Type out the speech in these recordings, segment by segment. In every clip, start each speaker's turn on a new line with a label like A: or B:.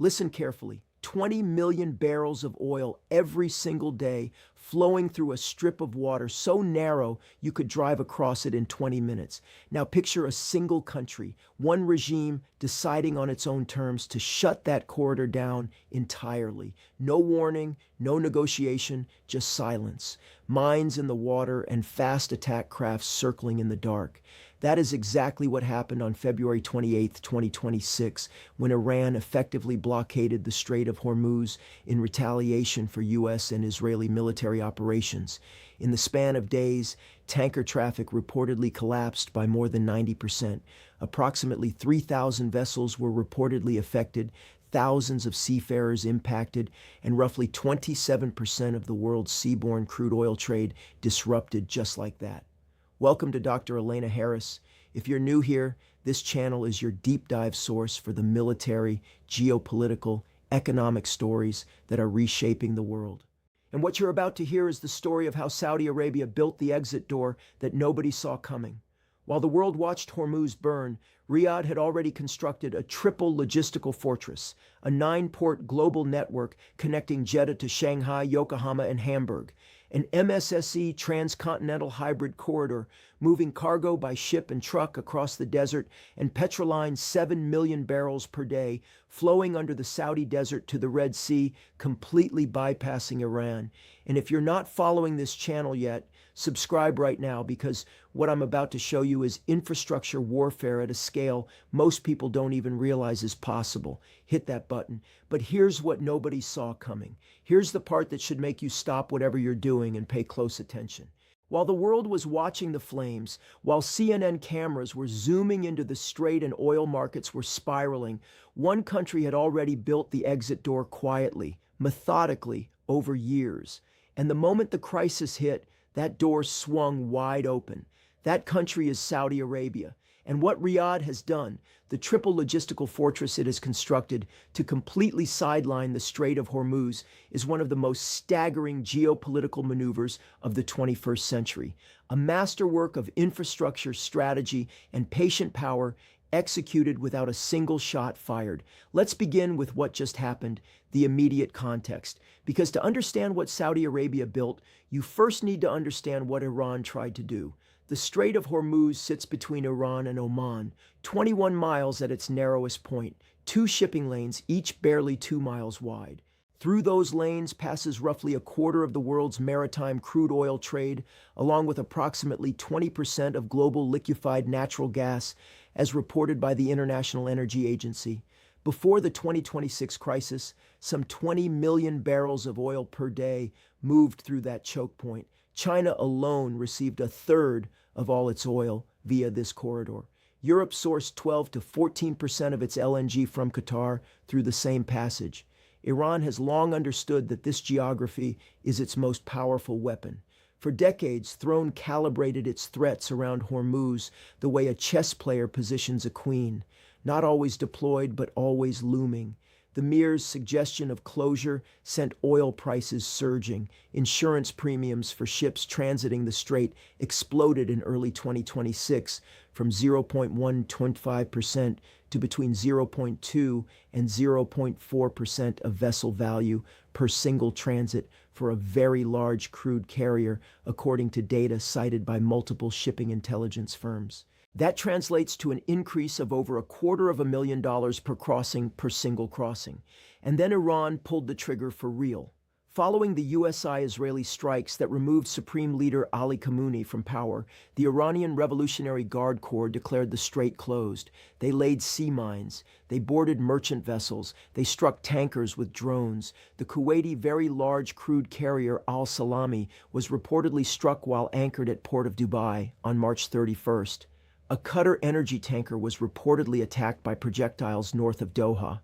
A: Listen carefully. 20 million barrels of oil every single day flowing through a strip of water so narrow you could drive across it in 20 minutes. Now picture a single country, one regime deciding on its own terms to shut that corridor down entirely. No warning, no negotiation, just silence. Mines in the water and fast attack crafts circling in the dark. That is exactly what happened on February 28, 2026, when Iran effectively blockaded the Strait of Hormuz in retaliation for U.S. and Israeli military operations. In the span of days, tanker traffic reportedly collapsed by more than 90%. Approximately 3,000 vessels were reportedly affected, thousands of seafarers impacted, and roughly 27% of the world's seaborne crude oil trade disrupted just like that. Welcome to Dr. Elena Harris. If you're new here, this channel is your deep dive source for the military, geopolitical, economic stories that are reshaping the world. And what you're about to hear is the story of how Saudi Arabia built the exit door that nobody saw coming. While the world watched Hormuz burn, Riyadh had already constructed a triple logistical fortress, a 9-port global network connecting Jeddah to Shanghai, Yokohama, and Hamburg, an MSSE transcontinental hybrid corridor moving cargo by ship and truck across the desert, and Petroline's 7 million barrels per day flowing under the Saudi desert to the Red Sea, completely bypassing Iran. And if you're not following this channel yet, subscribe right now, because what I'm about to show you is infrastructure warfare at a scale most people don't even realize is possible. Hit that button. But here's what nobody saw coming. Here's the part that should make you stop whatever you're doing and pay close attention. While the world was watching the flames, while CNN cameras were zooming into the strait and oil markets were spiraling, one country had already built the exit door quietly, methodically, over years. And the moment the crisis hit, that door swung wide open. That country is Saudi Arabia. And what Riyadh has done, the triple logistical fortress it has constructed to completely sideline the Strait of Hormuz, is one of the most staggering geopolitical maneuvers of the 21st century. A masterwork of infrastructure, strategy, and patient power executed without a single shot fired. Let's begin with what just happened, the immediate context. Because to understand what Saudi Arabia built, you first need to understand what Iran tried to do. The Strait of Hormuz sits between Iran and Oman, 21 miles at its narrowest point, 2 shipping lanes, each barely 2 miles wide. Through those lanes passes roughly a quarter of the world's maritime crude oil trade, along with approximately 20% of global liquefied natural gas, as reported by the International Energy Agency. Before the 2026 crisis, some 20 million barrels of oil per day moved through that choke point. China alone received a third of all its oil via this corridor. Europe sourced 12 to 14% of its LNG from Qatar through the same passage. Iran has long understood that this geography is its most powerful weapon. For decades, Throne calibrated its threats around Hormuz the way a chess player positions a queen, not always deployed but always looming. The mere suggestion of closure sent oil prices surging. Insurance premiums for ships transiting the strait exploded in early 2026 from 0.125% to between 0.2 and 0.4% of vessel value per single transit for a very large crude carrier, according to data cited by multiple shipping intelligence firms. That translates to an increase of over $250,000 per crossing per single crossing. And then Iran pulled the trigger for real. Following the USI-Israeli strikes that removed Supreme Leader Ali Khamenei from power, the Iranian Revolutionary Guard Corps declared the strait closed. They laid sea mines. They boarded merchant vessels. They struck tankers with drones. The Kuwaiti very large crude carrier Al Salami was reportedly struck while anchored at Port of Dubai on March 31st. A Qatar energy tanker was reportedly attacked by projectiles north of Doha.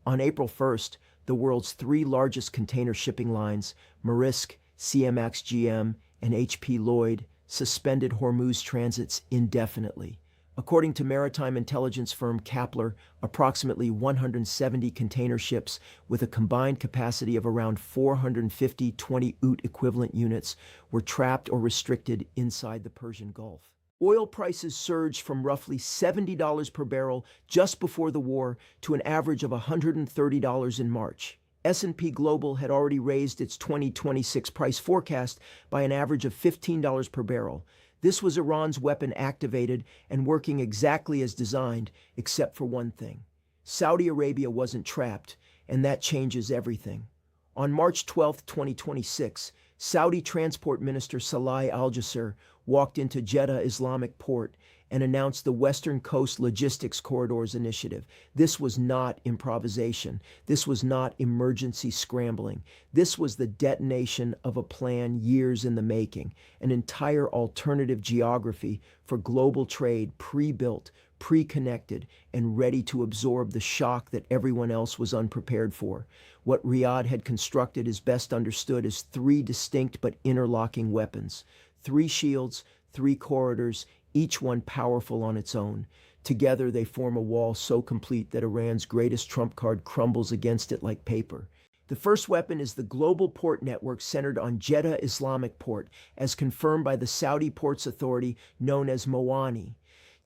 A: On April 1st, the world's 3 largest container shipping lines, Maersk, CMX GM, and HP Lloyd, suspended Hormuz transits indefinitely. According to maritime intelligence firm Kepler, approximately 170 container ships with a combined capacity of around 450 20 UT equivalent units were trapped or restricted inside the Persian Gulf. Oil prices surged from roughly $70 per barrel just before the war to an average of $130 in March. S&P Global had already raised its 2026 price forecast by an average of $15 per barrel. This was Iran's weapon activated and working exactly as designed, except for one thing. Saudi Arabia wasn't trapped, and that changes everything. On March 12, 2026, Saudi Transport Minister Salah al-Jasser walked into Jeddah Islamic Port and announced the Western Coast Logistics Corridors Initiative. This was not improvisation. This was not emergency scrambling. This was the detonation of a plan years in the making, an entire alternative geography for global trade pre-built, pre-connected, and ready to absorb the shock that everyone else was unprepared for. What Riyadh had constructed is best understood as three distinct but interlocking weapons. Three shields, three corridors, each one powerful on its own. Together they form a wall so complete that Iran's greatest trump card crumbles against it like paper. The first weapon is the global port network centered on Jeddah Islamic Port, as confirmed by the Saudi Ports Authority known as MOANI.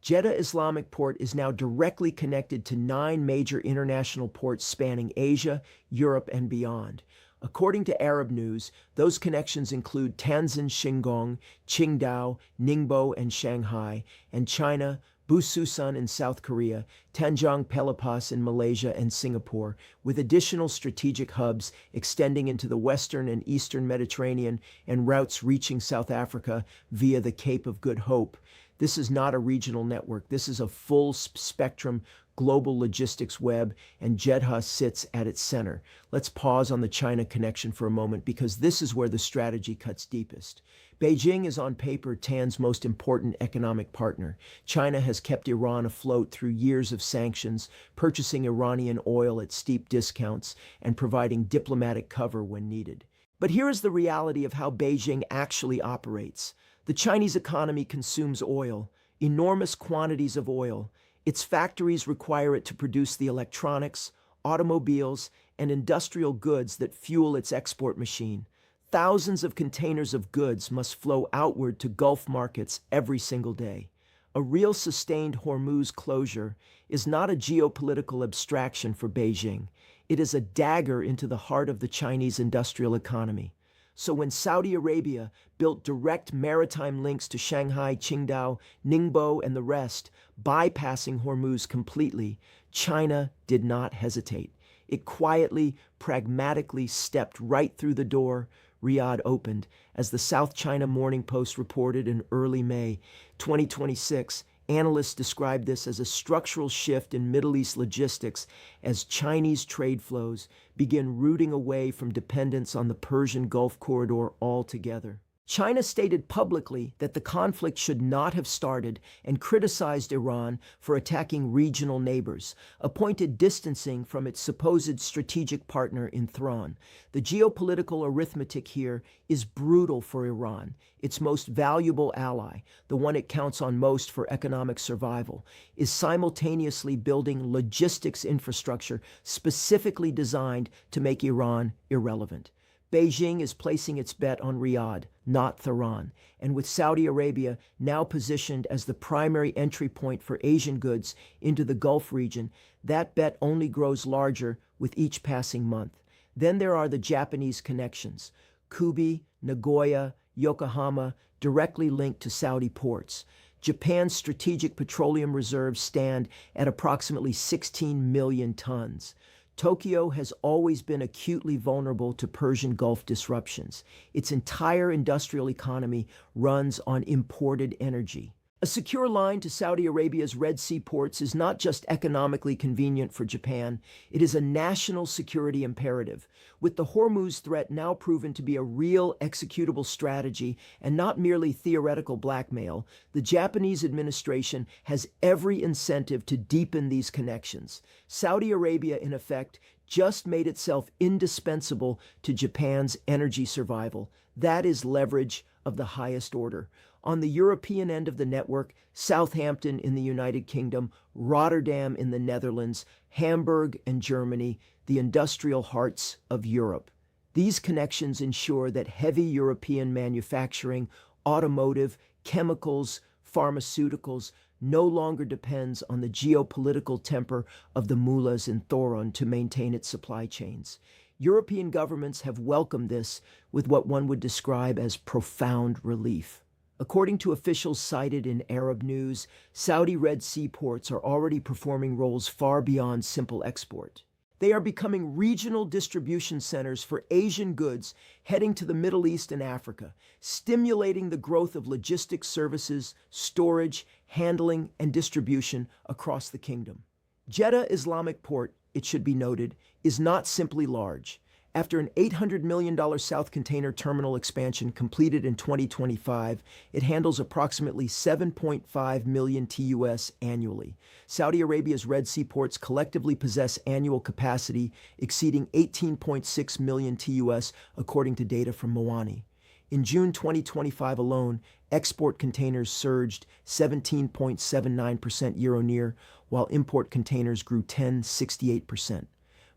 A: Jeddah Islamic Port is now directly connected to 9 major international ports spanning Asia, Europe, and beyond. According to Arab News, those connections include Tianjin Shandong, Qingdao, Ningbo, and Shanghai, and China, Busan in South Korea, Tanjung Pelepas in Malaysia and Singapore, with additional strategic hubs extending into the western and eastern Mediterranean and routes reaching South Africa via the Cape of Good Hope. This is not a regional network. This is a full-spectrum global logistics web, and Jeddah sits at its center. Let's pause on the China connection for a moment because this is where the strategy cuts deepest. Beijing is on paper Tan's most important economic partner. China has kept Iran afloat through years of sanctions, purchasing Iranian oil at steep discounts, and providing diplomatic cover when needed. But here is the reality of how Beijing actually operates. The Chinese economy consumes oil, enormous quantities of oil. Its factories require it to produce the electronics, automobiles, and industrial goods that fuel its export machine. Thousands of containers of goods must flow outward to Gulf markets every single day. A real sustained Hormuz closure is not a geopolitical abstraction for Beijing. It is a dagger into the heart of the Chinese industrial economy. So when Saudi Arabia built direct maritime links to Shanghai, Qingdao, Ningbo, and the rest, bypassing Hormuz completely, China did not hesitate. It quietly, pragmatically stepped right through the door Riyadh opened, as the South China Morning Post reported in early May 2026. Analysts describe this as a structural shift in Middle East logistics as Chinese trade flows begin rooting away from dependence on the Persian Gulf corridor altogether. China stated publicly that the conflict should not have started and criticized Iran for attacking regional neighbors, a pointed distancing from its supposed strategic partner in Thrawn. The geopolitical arithmetic here is brutal for Iran, its most valuable ally, the one it counts on most for economic survival, is simultaneously building logistics infrastructure specifically designed to make Iran irrelevant. Beijing is placing its bet on Riyadh, not Tehran, and with Saudi Arabia now positioned as the primary entry point for Asian goods into the Gulf region, that bet only grows larger with each passing month. Then there are the Japanese connections. Kubi, Nagoya, Yokohama, directly linked to Saudi ports. Japan's strategic petroleum reserves stand at approximately 16 million tons. Tokyo has always been acutely vulnerable to Persian Gulf disruptions. Its entire industrial economy runs on imported energy. A secure line to Saudi Arabia's Red Sea ports is not just economically convenient for Japan, it is a national security imperative. With the Hormuz threat now proven to be a real executable strategy and not merely theoretical blackmail, the Japanese administration has every incentive to deepen these connections. Saudi Arabia, in effect, just made itself indispensable to Japan's energy survival. That is leverage of the highest order. On the European end of the network, Southampton in the United Kingdom, Rotterdam in the Netherlands, Hamburg and Germany, the industrial hearts of Europe. These connections ensure that heavy European manufacturing, automotive, chemicals, pharmaceuticals no longer depends on the geopolitical temper of the mullahs in Thoron to maintain its supply chains. European governments have welcomed this with what one would describe as profound relief. According to officials cited in Arab news, Saudi Red Sea ports are already performing roles far beyond simple export. They are becoming regional distribution centers for Asian goods heading to the Middle East and Africa, stimulating the growth of logistics services, storage, handling, and distribution across the kingdom. Jeddah Islamic Port, it should be noted, is not simply large. After an $800 million South Container Terminal expansion completed in 2025, it handles approximately 7.5 million TUS annually. Saudi Arabia's Red Sea ports collectively possess annual capacity exceeding 18.6 million TUS, according to data from Mawani. In June 2025 alone, export containers surged 17.79% year-on-year, while import containers grew 10.68%.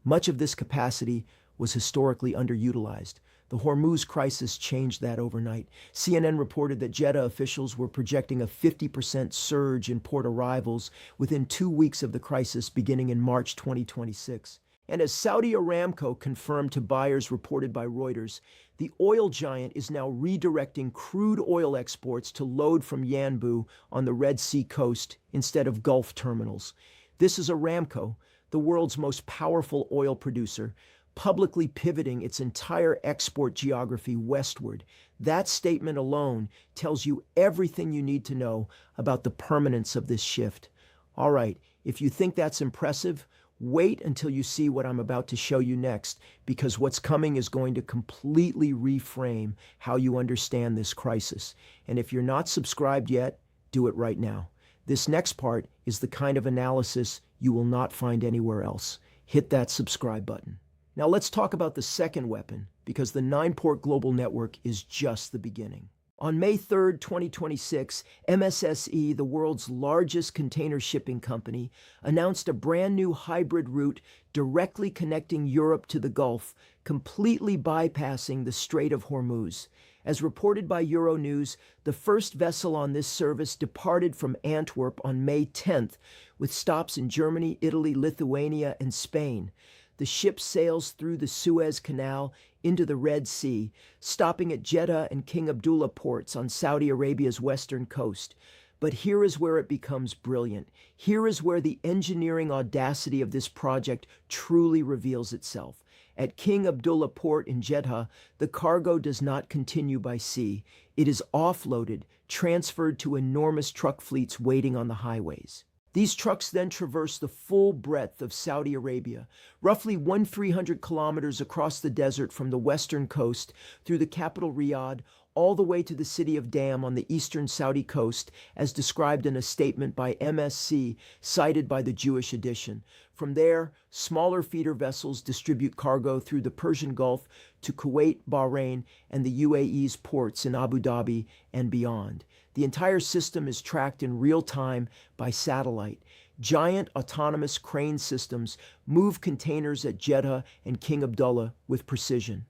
A: Much of this capacity was historically underutilized. The Hormuz crisis changed that overnight. CNN reported that Jeddah officials were projecting a 50% surge in port arrivals within 2 weeks of the crisis beginning in March 2026. And as Saudi Aramco confirmed to buyers reported by Reuters, the oil giant is now redirecting crude oil exports to load from Yanbu on the Red Sea coast instead of Gulf terminals. This is Aramco, the world's most powerful oil producer, publicly pivoting its entire export geography westward. That statement alone tells you everything you need to know about the permanence of this shift. All right, if you think that's impressive, wait until you see what I'm about to show you next, because what's coming is going to completely reframe how you understand this crisis. And if you're not subscribed yet, do it right now. This next part is the kind of analysis you will not find anywhere else. Hit that subscribe button. Now let's talk about the second weapon, because the 9-port global network is just the beginning. On May 3rd, 2026, MSSE, the world's largest container shipping company, announced a brand new hybrid route directly connecting Europe to the Gulf, completely bypassing the Strait of Hormuz. As reported by Euronews, the first vessel on this service departed from Antwerp on May 10th, with stops in Germany, Italy, Lithuania, and Spain. The ship sails through the Suez Canal into the Red Sea, stopping at Jeddah and King Abdullah ports on Saudi Arabia's western coast. But here is where it becomes brilliant. Here is where the engineering audacity of this project truly reveals itself. At King Abdullah Port in Jeddah, the cargo does not continue by sea. It is offloaded, transferred to enormous truck fleets waiting on the highways. These trucks then traverse the full breadth of Saudi Arabia, roughly 1,300 kilometers across the desert from the western coast through the capital Riyadh, all the way to the city of Dam on the eastern Saudi coast, as described in a statement by MSC cited by the Jewish edition. From there, smaller feeder vessels distribute cargo through the Persian Gulf to Kuwait, Bahrain, and the UAE's ports in Abu Dhabi and beyond. The entire system is tracked in real time by satellite. Giant autonomous crane systems move containers at Jeddah and King Abdullah with precision.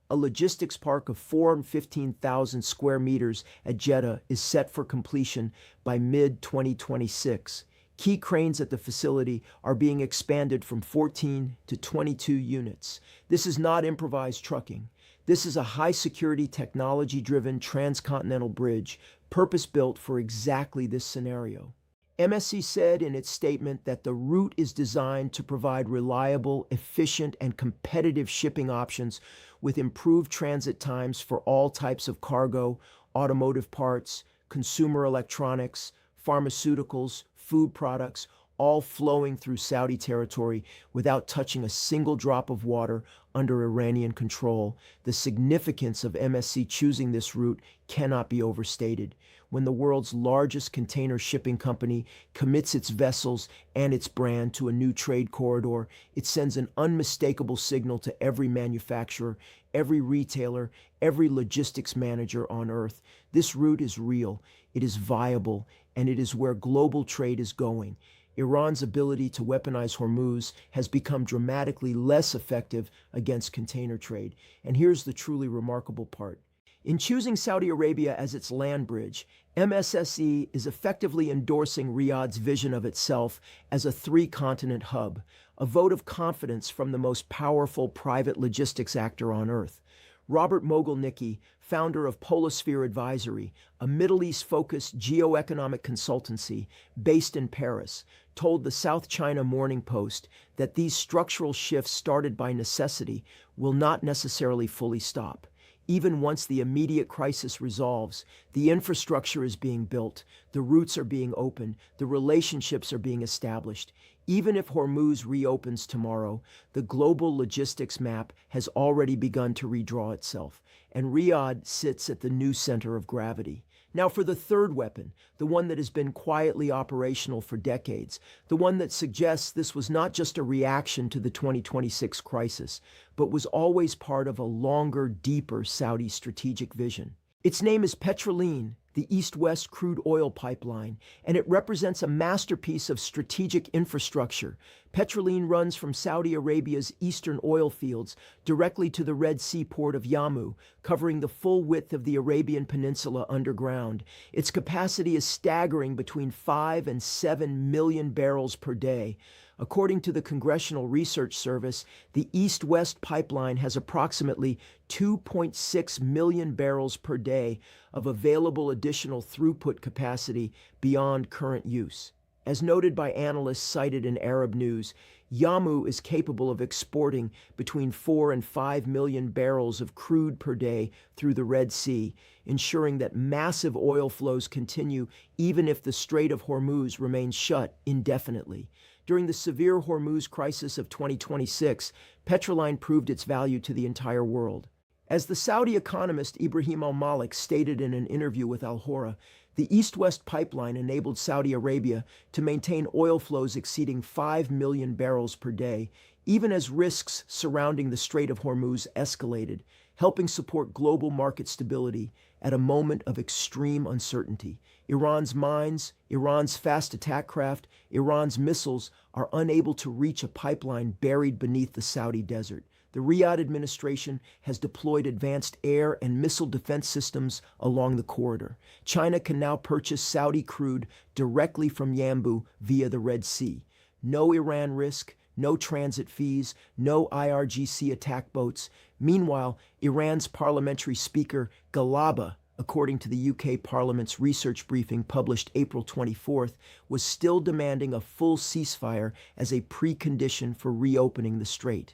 A: A logistics park of 415,000 square meters at Jeddah is set for completion by mid-2026. Key cranes at the facility are being expanded from 14 to 22 units. This is not improvised trucking. This is a high-security, technology-driven transcontinental bridge, purpose-built for exactly this scenario. MSC said in its statement that the route is designed to provide reliable, efficient, and competitive shipping options with improved transit times for all types of cargo, automotive parts, consumer electronics, pharmaceuticals, food products, all flowing through Saudi territory without touching a single drop of water under Iranian control. The significance of MSC choosing this route cannot be overstated. When the world's largest container shipping company commits its vessels and its brand to a new trade corridor, it sends an unmistakable signal to every manufacturer, every retailer, every logistics manager on Earth. This route is real, it is viable, and it is where global trade is going. Iran's ability to weaponize Hormuz has become dramatically less effective against container trade. And here's the truly remarkable part. In choosing Saudi Arabia as its land bridge, MSSE is effectively endorsing Riyadh's vision of itself as a three-continent hub, a vote of confidence from the most powerful private logistics actor on Earth. Robert Mogilnicki, founder of Polosphere Advisory, a Middle East-focused geoeconomic consultancy based in Paris, told the South China Morning Post that these structural shifts started by necessity will not necessarily fully stop. Even once the immediate crisis resolves, the infrastructure is being built, the routes are being opened, the relationships are being established. Even if Hormuz reopens tomorrow, the global logistics map has already begun to redraw itself, and Riyadh sits at the new center of gravity. Now for the third weapon, the one that has been quietly operational for decades, the one that suggests this was not just a reaction to the 2026 crisis, but was always part of a longer, deeper Saudi strategic vision. Its name is Petroleum, the East-West crude oil pipeline, and it represents a masterpiece of strategic infrastructure. Petroleum runs from Saudi Arabia's eastern oil fields directly to the Red Sea port of Yamu, covering the full width of the Arabian Peninsula underground. Its capacity is staggering between 5 and 7 million barrels per day. According to the Congressional Research Service, the East-West pipeline has approximately 2.6 million barrels per day of available additional throughput capacity beyond current use. As noted by analysts cited in Arab news, Yamu is capable of exporting between 4 and 5 million barrels of crude per day through the Red Sea, ensuring that massive oil flows continue even if the Strait of Hormuz remains shut indefinitely. During the severe Hormuz crisis of 2026, Petroleum proved its value to the entire world. As the Saudi economist Ibrahim al-Malik stated in an interview with Al-Hora, the East-West pipeline enabled Saudi Arabia to maintain oil flows exceeding 5 million barrels per day, even as risks surrounding the Strait of Hormuz escalated, helping support global market stability at a moment of extreme uncertainty. Iran's mines, Iran's fast attack craft, Iran's missiles are unable to reach a pipeline buried beneath the Saudi desert. The Riyadh administration has deployed advanced air and missile defense systems along the corridor. China can now purchase Saudi crude directly from Yanbu via the Red Sea. No Iran risk, no transit fees, no IRGC attack boats. Meanwhile, Iran's parliamentary speaker, Galaba, according to the UK Parliament's research briefing published April 24th, was still demanding a full ceasefire as a precondition for reopening the strait.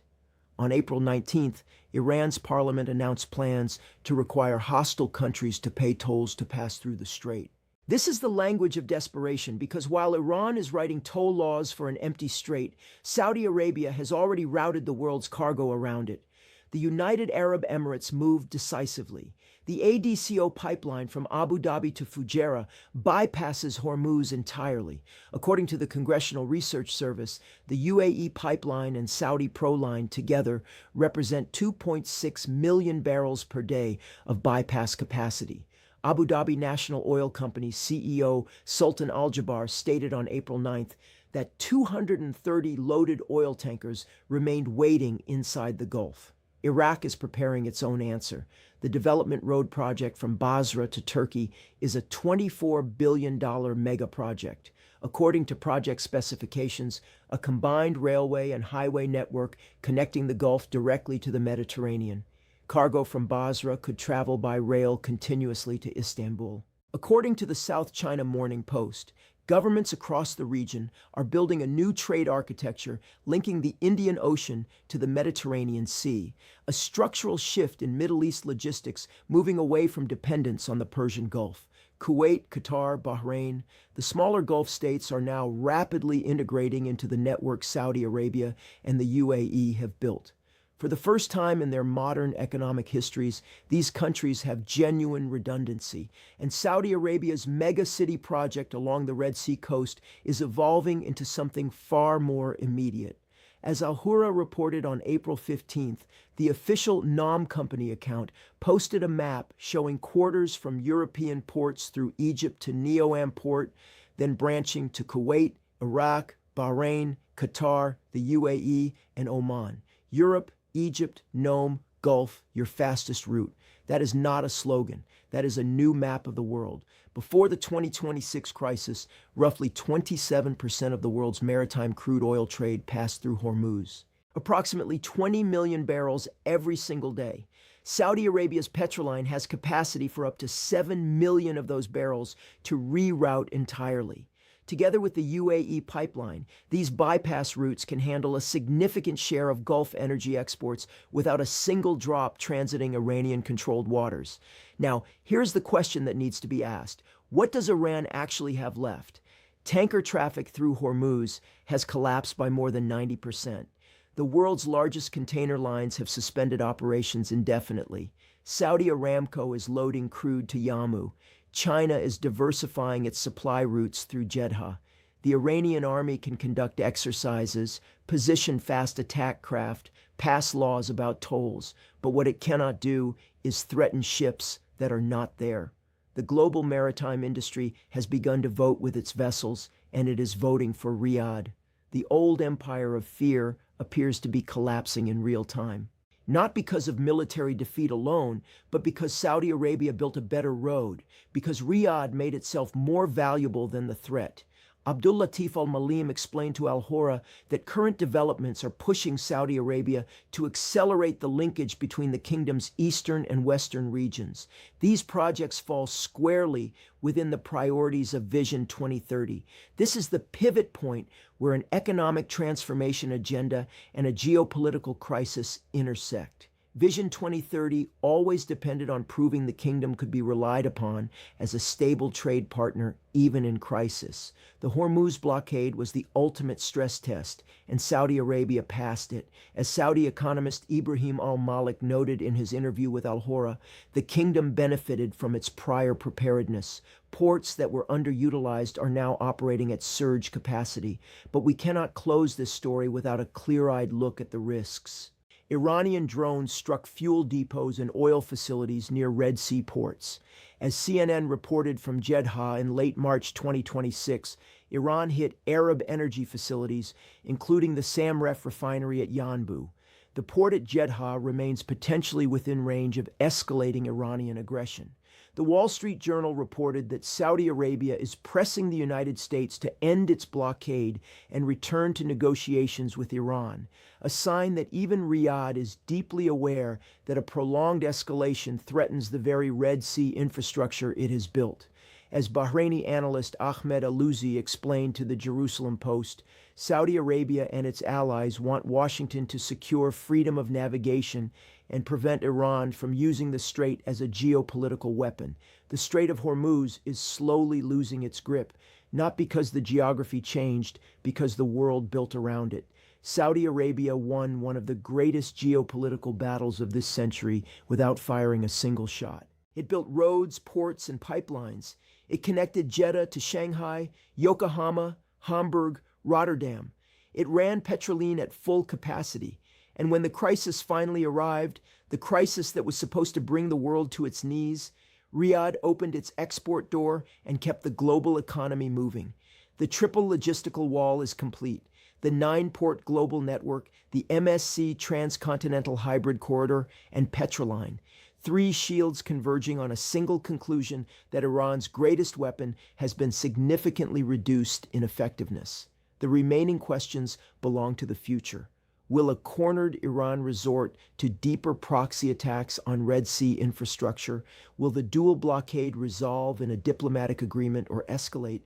A: On April 19th, Iran's parliament announced plans to require hostile countries to pay tolls to pass through the strait. This is the language of desperation because while Iran is writing toll laws for an empty strait, Saudi Arabia has already routed the world's cargo around it. The United Arab Emirates moved decisively. The ADCO pipeline from Abu Dhabi to Fujairah bypasses Hormuz entirely. According to the Congressional Research Service, the UAE pipeline and Saudi Proline together represent 2.6 million barrels per day of bypass capacity. Abu Dhabi National Oil Company CEO Sultan Al Jaber stated on April 9th that 230 loaded oil tankers remained waiting inside the Gulf. Iraq is preparing its own answer. The development road project from Basra to Turkey is a $24 billion mega project. According to project specifications, a combined railway and highway network connecting the Gulf directly to the Mediterranean. Cargo from Basra could travel by rail continuously to Istanbul. According to the South China Morning Post, governments across the region are building a new trade architecture linking the Indian Ocean to the Mediterranean Sea, a structural shift in Middle East logistics moving away from dependence on the Persian Gulf. Kuwait, Qatar, Bahrain, the smaller Gulf states are now rapidly integrating into the network Saudi Arabia and the UAE have built. For the first time in their modern economic histories, these countries have genuine redundancy, and Saudi Arabia's mega-city project along the Red Sea coast is evolving into something far more immediate. As Al-Hura reported on April 15th, the official Nom Company account posted a map showing quarters from European ports through Egypt to Neom port, then branching to Kuwait, Iraq, Bahrain, Qatar, the UAE, and Oman. Europe, Egypt, Nome, Gulf, your fastest route. That is not a slogan. That is a new map of the world. Before the 2026 crisis, roughly 27% of the world's maritime crude oil trade passed through Hormuz. Approximately 20 million barrels every single day. Saudi Arabia's Petroline has capacity for up to 7 million of those barrels to reroute entirely. Together with the UAE pipeline, these bypass routes can handle a significant share of Gulf energy exports without a single drop transiting Iranian-controlled waters. Now, here's the question that needs to be asked. What does Iran actually have left? Tanker traffic through Hormuz has collapsed by more than 90%. The world's largest container lines have suspended operations indefinitely. Saudi Aramco is loading crude to Yamu. China is diversifying its supply routes through Jeddah. The Iranian army can conduct exercises, position fast attack craft, pass laws about tolls, but what it cannot do is threaten ships that are not there. The global maritime industry has begun to vote with its vessels, and it is voting for Riyadh. The old empire of fear appears to be collapsing in real time. Not because of military defeat alone, but because Saudi Arabia built a better road, because Riyadh made itself more valuable than the threat. Abdul Latif al-Malim explained to Al-Hora that current developments are pushing Saudi Arabia to accelerate the linkage between the kingdom's eastern and western regions. These projects fall squarely within the priorities of Vision 2030. This is the pivot point where an economic transformation agenda and a geopolitical crisis intersect. Vision 2030 always depended on proving the kingdom could be relied upon as a stable trade partner, even in crisis. The Hormuz blockade was the ultimate stress test, and Saudi Arabia passed it. As Saudi economist Ibrahim al-Malik noted in his interview with Al-Hora, the kingdom benefited from its prior preparedness. Ports that were underutilized are now operating at surge capacity, but we cannot close this story without a clear-eyed look at the risks. Iranian drones struck fuel depots and oil facilities near Red Sea ports. As CNN reported from Jeddah in late March 2026, Iran hit Arab energy facilities, including the Samref refinery at Yanbu. The port at Jeddah remains potentially within range of escalating Iranian aggression. The Wall Street Journal reported that Saudi Arabia is pressing the United States to end its blockade and return to negotiations with Iran, a sign that even Riyadh is deeply aware that a prolonged escalation threatens the very Red Sea infrastructure it has built. As Bahraini analyst Ahmed Alouzi explained to the Jerusalem Post, Saudi Arabia and its allies want Washington to secure freedom of navigation and prevent Iran from using the strait as a geopolitical weapon. The Strait of Hormuz is slowly losing its grip, not because the geography changed, because the world built around it. Saudi Arabia won one of the greatest geopolitical battles of this century without firing a single shot. It built roads, ports, and pipelines. It connected Jeddah to Shanghai, Yokohama, Hamburg, Rotterdam. It ran Petroline at full capacity. And when the crisis finally arrived, the crisis that was supposed to bring the world to its knees, Riyadh opened its export door and kept the global economy moving. The triple logistical wall is complete. The 9-port global network, the MSC Transcontinental Hybrid Corridor, and Petroline. 3 shields converging on a single conclusion that Iran's greatest weapon has been significantly reduced in effectiveness. The remaining questions belong to the future. Will a cornered Iran resort to deeper proxy attacks on Red Sea infrastructure? Will the dual blockade resolve in a diplomatic agreement or escalate?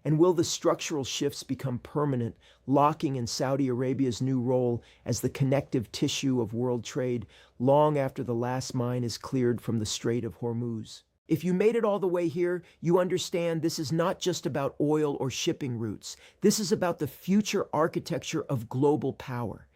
A: And will the structural shifts become permanent, locking in Saudi Arabia's new role as the connective tissue of world trade long after the last mine is cleared from the Strait of Hormuz? If you made it all the way here, you understand this is not just about oil or shipping routes. This is about the future architecture of global power.